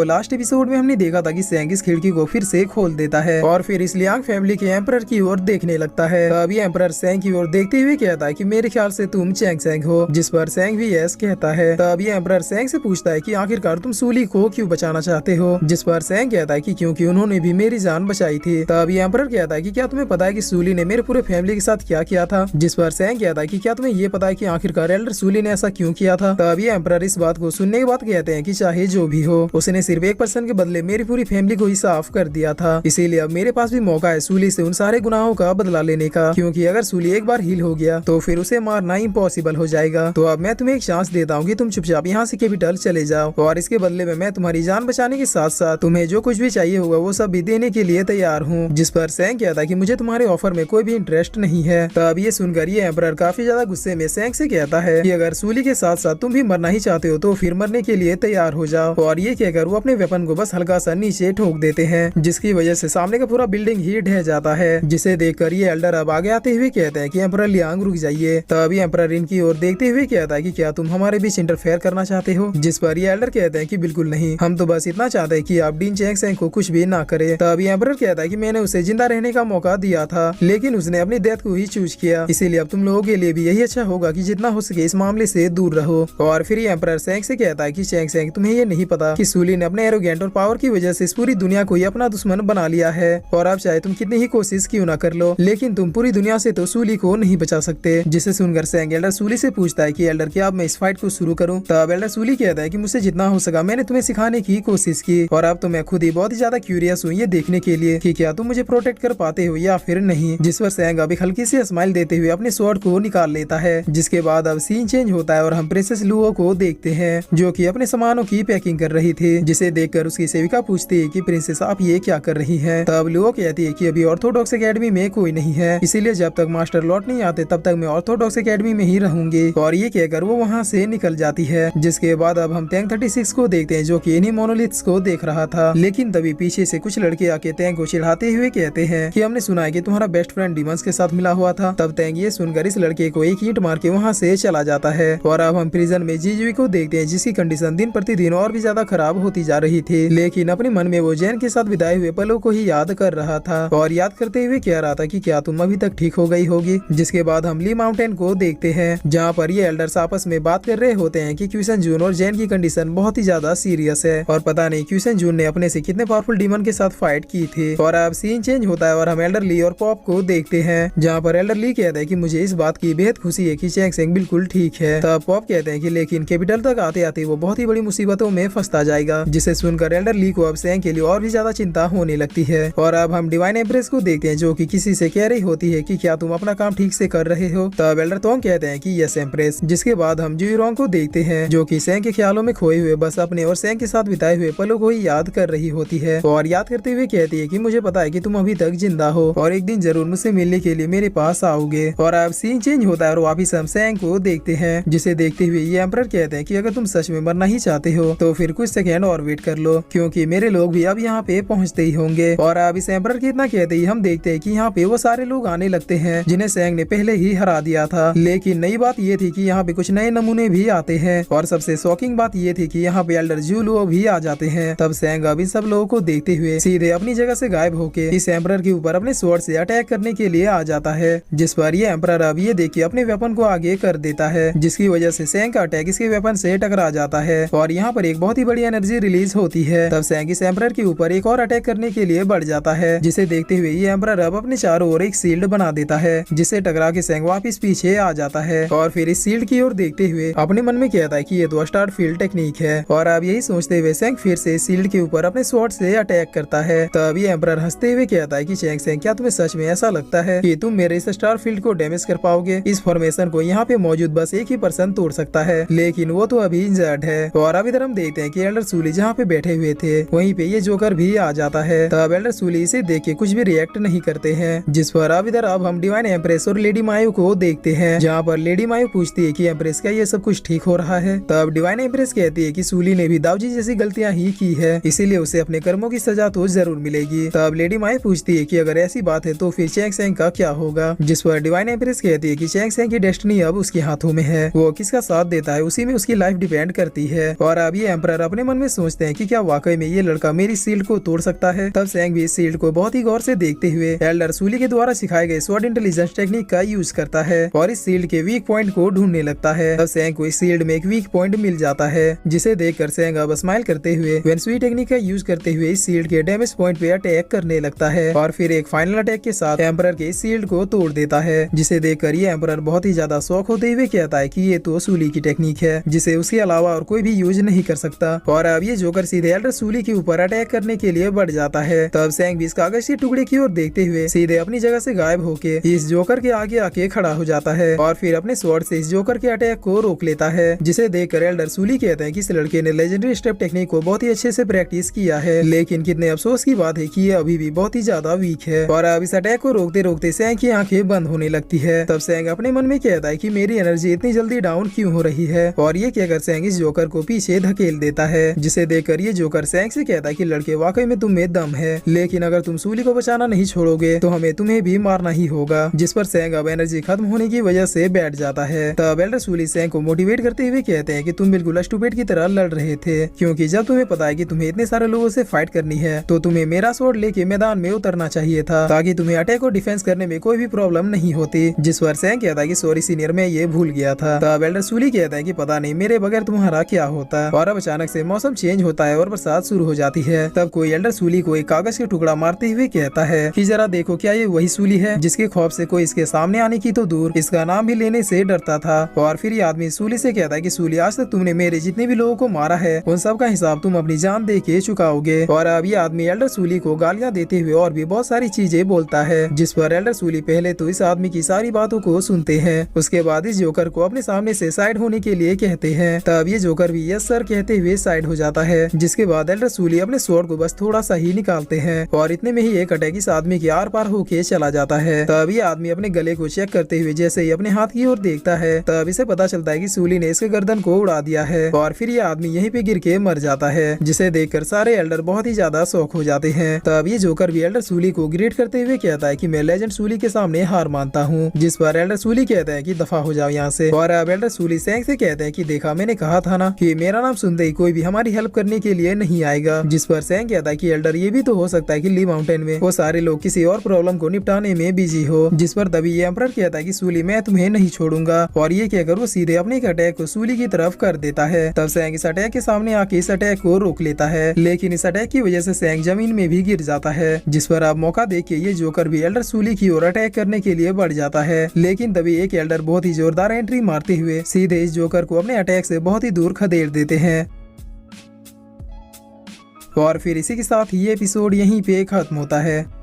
Last episode में हमने देखा था कि सेंग इस खिड़की को फिर से खोल देता है और फिर इस लियांग फैमिली के एम्परर की ओर देखने लगता है। तब ये एम्परर सेंग की ओर देखते हुए कहता है कि मेरे ख्याल से तुम चैंग सेंग हो, जिस पर सेंग भी यस कहता है। तब ये एम्परर सेंग से पूछता है कि आखिरकार तुम सूली को क्यों बचाना चाहते हो, जिस पर सेंग कहता है कि क्योंकि उन्होंने भी मेरी जान बचाई थी। तब ये एम्परर कहता है कि क्या तुम्हें पता है कि सूली ने मेरे पूरे फैमिली के साथ क्या किया था, जिस पर सेंग कहता है कि क्या तुम्हें ये पता है कि आखिरकार एल्डर सूली ने ऐसा क्यों किया था। तब ये एम्परर इस बात को सुनने के बाद कहते हैं कि चाहे जो भी हो, उसने सिर्फ एक पर्सन के बदले मेरी पूरी फैमिली को ही साफ कर दिया था, इसीलिए अब मेरे पास भी मौका है सूली से उन सारे गुनाहों का बदला लेने का, क्योंकि अगर सूली एक बार हील हो गया तो फिर उसे मारना इम्पॉसिबल हो जाएगा। तो अब मैं तुम्हें एक चांस देता हूँ कि तुम चुपचाप यहाँ से कैपिटल चले जाओ और इसके बदले में मैं तुम्हारी जान बचाने के साथ साथ तुम्हें जो कुछ भी चाहिए होगा वो सब भी देने के लिए तैयार हूँ। जिस पर सेंग कहता है कि मुझे तुम्हारे ऑफर में कोई भी इंटरेस्ट नहीं है। तब ये सुनकर ये एम्परर काफी ज्यादा गुस्से में सेंग से कहता है कि अगर सूली के साथ साथ तुम भी मरना ही चाहते हो तो फिर मरने के लिए तैयार हो जाओ। और ये कहकर वो अपने वेपन को बस हल्का सा नीचे ठोक देते हैं, जिसकी वजह से सामने का पूरा बिल्डिंग ही ढह जाता है, जिसे देखकर ये एल्डर अब आगे आते हुए कहते हैं कि एम्परर लियांग रुक जाइए। तब ये एम्परर इनकी ओर देखते हुए कहता है कि क्या तुम हमारे बीच इंटरफेयर करना चाहते हो, जिस पर ये एल्डर कहते हैं कि बिल्कुल नहीं, हम तो बस इतना चाहते हैं कि आप डीन चैंग सेंग को कुछ भी ना करे। तब ये एम्परर कहता है कि मैंने उसे जिंदा रहने का मौका दिया था, लेकिन उसने अपनी डेथ को ही चूज किया, इसीलिए अब तुम लोगों के लिए भी यही अच्छा होगा कि जितना हो सके इस मामले से दूर रहो। और फिर ये एम्परर सेंग से कहता है कि चैंग सेंग तुम्हें ये नहीं पता कि सूली ने अपने एरोगेंट और पावर की वजह से इस पूरी दुनिया को ही अपना दुश्मन बना लिया है, और अब चाहे तुम कितनी ही कोशिश क्यों ना कर लो, लेकिन तुम पूरी दुनिया से तो सूली को नहीं बचा सकते। जिसे सुनकर सेंग एल्डर सूली से पूछता है कि एल्डर क्या अब मैं इस फाइट को शुरू करूं। तब एल्डर सूली कहता है कि मुझसे जितना हो सका मैंने तुम्हें सिखाने की कोशिश की, और अब तो मैं खुद ही बहुत ही ज्यादा क्यूरियस हूँ ये देखने के लिए कि क्या तुम मुझे प्रोटेक्ट कर पाते हो या फिर नहीं। जिस पर सेंग अब एक हल्की सी स्माइल देते हुए अपने स्वॉर्ड को निकाल लेता है, जिसके बाद अब सीन चेंज होता है और हम प्रिंसेस लुओ को देखते हैं जो कि अपने सामानों की पैकिंग कर रही थी, जिसे देखकर उसकी सेविका पूछती है कि प्रिंसेस आप ये क्या कर रही हैं। तब लुओ कहती है कि अभी ऑर्थोडॉक्स एकेडमी में कोई नहीं है, इसीलिए जब तक मास्टर लौट नहीं आते तब तक मैं ऑर्थोडॉक्स एकेडमी में ही रहूंगी, और ये कहकर वो वहाँ से निकल जाती है। जिसके बाद अब हम टैंक 36 को देखते हैं जो कि इन्हीं मोनोलिथ्स को देख रहा था, लेकिन तभी पीछे से कुछ लड़के आके टैंक को चिढ़ाते हुए कहते हैं कि हमने सुना है कि तुम्हारा बेस्ट फ्रेंड डीमंस के साथ मिला हुआ था। तब टैंक ये सुनकर इस लड़के को एक ईंट मार के वहाँ से चला जाता है। और अब हम प्रिजन में जीजुई को देखते हैं जिसकी कंडीशन दिन प्रतिदिन और भी ज्यादा खराब होती जा रही थी, लेकिन अपने मन में वो जैन के साथ बिताए हुए पलों को ही याद कर रहा था और याद करते हुए कह रहा था कि क्या तुम अभी तक ठीक हो गई होगी। जिसके बाद हम ली माउंटेन को देखते हैं जहाँ पर ये एल्डर्स आपस में बात कर रहे होते हैं कि क्यूसन जून और जैन की कंडीशन बहुत ही ज्यादा सीरियस है, और पता नहीं क्यूसन जून ने अपने से कितने पावरफुल डीमन के साथ फाइट की थी। और अब सीन चेंज होता है और हम एल्डर ली और पॉप को देखते हैं जहाँ पर एल्डर ली कहते हैं कि मुझे इस बात की बेहद खुशी है कि चैंग सेंग बिल्कुल ठीक है। तब पॉप कहते हैं कि लेकिन कैपिटल तक आते आते वो बहुत ही बड़ी मुसीबतों में फंसता जाएगा, जिसे सुनकर एल्डर ली को अब सेंग के लिए और भी ज्यादा चिंता होने लगती है। और अब हम डिवाइन एम्प्रेस को देखते हैं जो कि किसी से कह रही होती है कि क्या तुम अपना काम ठीक से कर रहे हो। तब एल्डर तोंग कहते हैं कि यस एम्प्रेस। जिसके बाद हम जुइरोंग को देखते हैं जो कि सेंग के ख्यालों में खोए हुए बस अपने और सेंग के साथ बिताए हुए पलों को ही याद कर रही होती है, और याद करते हुए कहती है कि मुझे पता है कि तुम अभी तक जिंदा हो और एक दिन जरूर मुझसे मिलने के लिए मेरे पास आओगे। और अब सीन चेंज होता है और वापिस हम सेंग को देखते हैं, जिसे देखते हुए ये एम्परर कहते हैं कि अगर तुम सच में मरना ही चाहते हो तो फिर कुछ सेकंड और वेट कर लो, क्योंकि मेरे लोग भी अब यहाँ पे पहुँचते ही होंगे। और अब इस एम्परर के इतना कहते ही हम देखते हैं कि यहाँ पे वो सारे लोग आने लगते हैं जिन्हें सेंग ने पहले ही हरा दिया था, लेकिन नई बात ये थी कि यहाँ पे कुछ नए नमूने भी आते हैं, और सबसे शॉकिंग बात ये थी कि यहाँ पे एल्डर जूलुओ भी आ जाते हैं। तब सेंग अब इन सब लोगों को देखते हुए सीधे अपनी जगह से गायब होके इस एम्परर के ऊपर अपने स्वॉर्ड से अटैक करने के लिए आ जाता है, जिस पर ये एम्परर अब ये देख के अपने वेपन को आगे कर देता है, जिसकी वजह से सेंग का अटैक इसके वेपन से टकरा जाता है और यहाँ पर एक बहुत ही बड़ी एनर्जी रिलीज होती है। तब सेंग इस एम्परर के ऊपर एक और अटैक करने के लिए बढ़ जाता है, जिसे देखते हुए ये एम्परर अब अपने चारों ओर एक शील्ड बना देता है, जिससे टकरा के सेंग वापिस पीछे आ जाता है। और फिर इस शील्ड की ओर देखते हुए अपने मन में कहता है कि ये तो स्टार फील्ड टेक्निक है, और अब यही सोचते हुए सेंग फिर से शील्ड के ऊपर अपने स्वॉर्ड से अटैक करता है। तब ये एम्परर हंसते हुए कहता है कि चैंग सेंग क्या तुम्हें सच में ऐसा लगता है कि तुम मेरे इस स्टार फील्ड को डैमेज कर पाओगे? इस फॉर्मेशन को यहाँ पे मौजूद बस एक ही पर्सन तोड़ सकता है, लेकिन वो तो अभी इंजर्ड है। और अब इधर हम देखते हैं कि एल्डर सूली जहाँ पे बैठे हुए थे वहीं पे ये जोकर भी आ जाता है। तब एल्डर सूली इसे देख के कुछ भी रिएक्ट नहीं करते हैं, जिस पर अब हम डिवाइन एम्प्रेस और लेडी मायू को देखते हैं जहाँ पर लेडी मायू पूछती है कि एम्प्रेस क्या ये सब कुछ ठीक हो रहा है? तब डिवाइन एम्प्रेस कहती है कि सूली ने भी दाऊजी जैसी गलतियाँ ही की है, इसीलिए उसे अपने कर्मों की सजा तो जरूर मिलेगी। तब लेडी मायू पूछती है कि अगर ऐसी बात है तो फिर चैंग सेंग का क्या होगा? जिस पर डिवाइन एम्प्रेस कहती है कि चैंग सेंग की डेस्टिनी अब उसके हाथों में है, वो किसका साथ देता है उसी में उसकी लाइफ डिपेंड करती है। और अब ये एम्परर अपने मन में सोचते सोचते हैं कि क्या वाकई में ये लड़का मेरी शील्ड को तोड़ सकता है। तब सैंग भी इस शील्ड को बहुत ही गौर से देखते हुए एल्डर सूली के द्वारा सिखाए गए स्वॉर्ड इंटेलिजेंस टेक्निक का यूज करता है और इस शील्ड के वीक पॉइंट को ढूंढने लगता है। तब सैंग को इस शील्ड में एक वीक पॉइंट मिल जाता है, जिसे देखकर सैंग अब स्माइल करते हुए वेनसुई टेक्निक का यूज करते हुए इस शील्ड के डैमेज पॉइंट पे अटैक करने लगता है और फिर एक फाइनल अटैक के साथ एम्परर के इस शील्ड को तोड़ देता है, जिसे देखकर ये एम्परर बहुत ही ज्यादा शॉक होते हुए कहता है कि ये तो सूली की टेक्निक है, जिसे उसके अलावा और कोई भी यूज नहीं कर सकता। और अब ये जोकर सीधे एल्डर सूली के ऊपर अटैक करने के लिए बढ़ जाता है। तब सैंग भी इस कागज के टुकड़े की ओर देखते हुए सीधे अपनी जगह से गायब होके इस जोकर के आगे आके खड़ा हो जाता है और फिर अपने स्वॉर्ड से इस जोकर के अटैक को रोक लेता है, जिसे देखकर एल्डर सूली कहते हैं कि इस लड़के ने लेजेंडरी स्टेप टेक्निक को बहुत ही अच्छे से प्रैक्टिस किया है, लेकिन कितने अफसोस की बात है कि ये अभी भी बहुत ही ज्यादा वीक है। और अब इस अटैक को रोकते रोकते सैंग की आंखें बंद होने लगती है। तब सैंग अपने मन में कहता है कि मेरी एनर्जी इतनी जल्दी डाउन क्यों हो रही है, और ये कहकर सैंग इस जोकर को पीछे धकेल देता है, जिसे देखकर ये जोकर सैंग से कहता है कि लड़के वाकई में तुम में दम है, लेकिन अगर तुम सूली को बचाना नहीं छोड़ोगे तो हमें तुम्हें भी मारना ही होगा। जिस पर सैंग अब एनर्जी खत्म होने की वजह से बैठ जाता है। तब एल्डर सूली सैंग को मोटिवेट करते हुए कहते हैं कि तुम बिल्कुल स्टूपिड की तरह लड़ रहे थे, क्योंकि जब तुम्हें पता है कि तुम्हें इतने सारे लोगों से फाइट करनी है तो तुम्हें मेरा स्वॉर्ड लेके मैदान में उतरना चाहिए था, ताकि तुम्हें अटैक और डिफेंस करने में कोई भी प्रॉब्लम नहीं होती। जिस पर सैंग कहता है कि सॉरी सीनियर, मैं ये भूल गया था। तब एल्डर सूली कहता है कि पता नहीं मेरे बगैर तुम्हारा क्या होता। और अब अचानक से मौसम चेंज होता है और बरसात शुरू हो जाती है। तब कोई एल्डर सूली को एक कागज के टुकड़ा मारते हुए कहता है कि जरा देखो, क्या ये वही सूली है जिसके खौफ से कोई इसके सामने आने की तो दूर इसका नाम भी लेने से डरता था। और फिर ये आदमी सूली से कहता है कि सूली, आज तक तुमने मेरे जितने भी लोगों को मारा है उन सब का हिसाब तुम अपनी जान दे के चुकाओगे। और अब ये आदमी एल्डर सूली को गालियां देते हुए और भी बहुत सारी चीजें बोलता है, जिस पर एल्डर सूली पहले तो इस आदमी की सारी बातों को सुनते हैं, उसके बाद इस जोकर को अपने सामने से साइड होने के लिए कहते हैं। तब ये जोकर भी यस सर कहते हुए साइड हो जाता है, जिसके बाद एल्डर सूली अपने स्वॉर्ड को बस थोड़ा सा ही निकालते हैं और इतने में ही एक अटैक इस आदमी के आर पार होके चला जाता है। तब ये आदमी अपने गले को चेक करते हुए जैसे ही अपने हाथ की ओर देखता है, तब इसे पता चलता है कि सूली ने इसके गर्दन को उड़ा दिया है और फिर ये आदमी यहीं पे गिर के मर जाता है, जिसे देखकर सारे एल्डर बहुत ही ज्यादा शॉक हो जाते हैं। तब ये जोकर भी एल्डर सूली को ग्रेट करते हुए कहता है कि मैं लेजेंड सूली के सामने हार मानता हूँ, जिस पर एल्डर सूली कहता है कि दफा हो जाओ यहाँ से। और अब एल्डर सूली सैंग से कहते हैं कि देखा, मैंने कहा था ना कि मेरा नाम सुनते ही कोई भी हमारी हेल्प करने के लिए नहीं आएगा। जिस पर सैंग कहता है कि एल्डर, ये भी तो हो सकता है कि ली माउंटेन में वो सारे लोग किसी और प्रॉब्लम को निपटाने में बिजी हो। जिस पर तभी ये एम्परर कहता है कि सूली, मैं तुम्हें नहीं छोड़ूंगा, और ये कहकर वो सीधे अपने एक अटैक को सूली की तरफ कर देता है। तब सैंग इस अटैक के सामने आके इस अटैक को रोक लेता है, लेकिन इस अटैक की वजह से सैंग जमीन में भी गिर जाता है। जिस पर अब मौका देख के ये जोकर भी एल्डर सूली की ओर अटैक करने के लिए बढ़ जाता है, लेकिन तभी एक एल्डर बहुत ही जोरदार एंट्री मारते हुए सीधे इस जोकर को अपने अटैक से बहुत ही दूर खदेड़ देते हैं। और फिर इसी के साथ ये एपिसोड यहीं पे खत्म होता है।